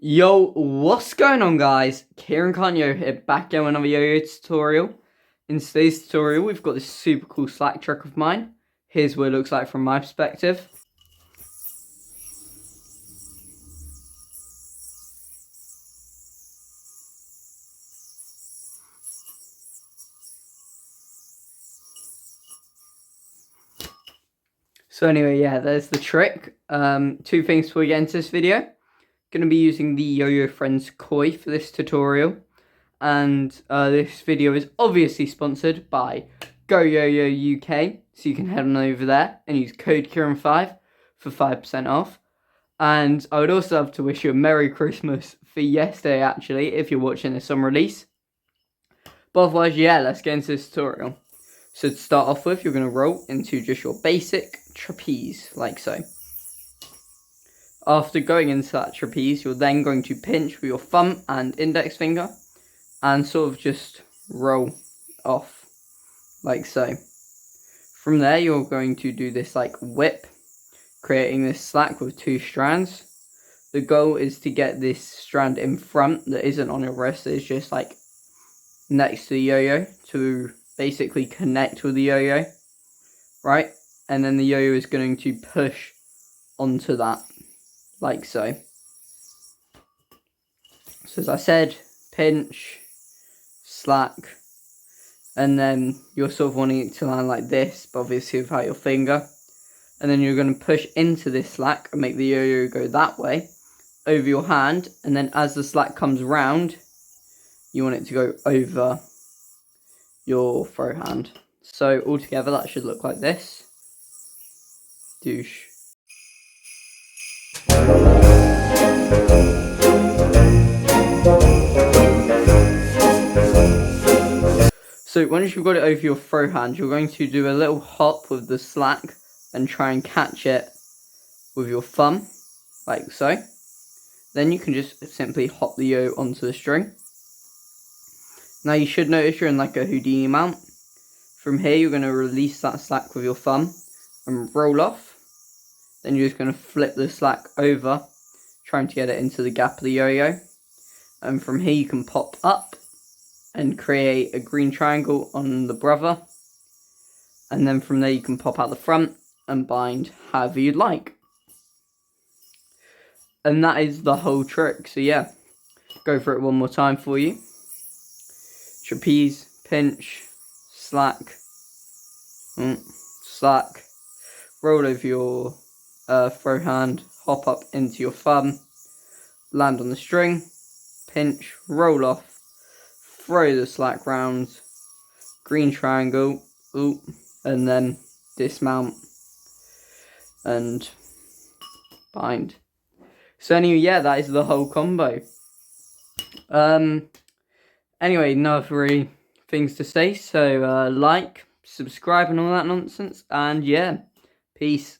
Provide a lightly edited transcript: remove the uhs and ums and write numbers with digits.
Yo, what's going on, guys? Kieran Kanyo here, back in another yo-yo tutorial. In today's tutorial, we've got this super cool slack trick of mine. Here's what it looks like from my perspective. So anyway, yeah, there's the trick. Two things before we get into this video. Going to be using the Yo-Yo Friends koi for this tutorial. And this video is obviously sponsored by Go Yo-Yo UK. So you can head on over there and use code Kieran5 for 5% off. And I would also love to wish you a Merry Christmas for yesterday, actually, if you're watching this on release. But otherwise, yeah, let's get into this tutorial. So to start off with, you're going to roll into just your basic trapeze, like so. After going into that trapeze, you're then going to pinch with your thumb and index finger and sort of just roll off, like so. From there, you're going to do this like whip, creating this slack with two strands. The goal is to get this strand in front that isn't on your wrist, it's just like next to the yo-yo to basically connect with the yo-yo, right? And then the yo-yo is going to push onto that, like so. So as I said, pinch, slack, and then you're sort of wanting it to land like this, but obviously without your finger. And then you're going to push into this slack and make the yo-yo go that way, over your hand, and then as the slack comes round, you want it to go over your throw hand. So altogether that should look like this. Douche. So once you've got it over your throw hand, you're going to do a little hop with the slack and try and catch it with your thumb, like so. Then you can just simply hop the yo onto the string. Now you should notice you're in like a Houdini mount. From here you're going to release that slack with your thumb and roll off. Then you're just going to flip the slack over, trying to get it into the gap of the yo-yo. And from here you can pop up and create a green triangle on the brother. And then from there you can pop out the front and bind however you'd like. And that is the whole trick. So yeah, go for it one more time for you. Trapeze, pinch, slack, slack, roll over your throw hand, hop up into your thumb, land on the string, pinch, roll off, throw the slack round, green triangle, and then dismount and bind. So anyway, yeah, that is the whole combo. Anyway, no other really things to say, so like, subscribe and all that nonsense, and yeah, peace.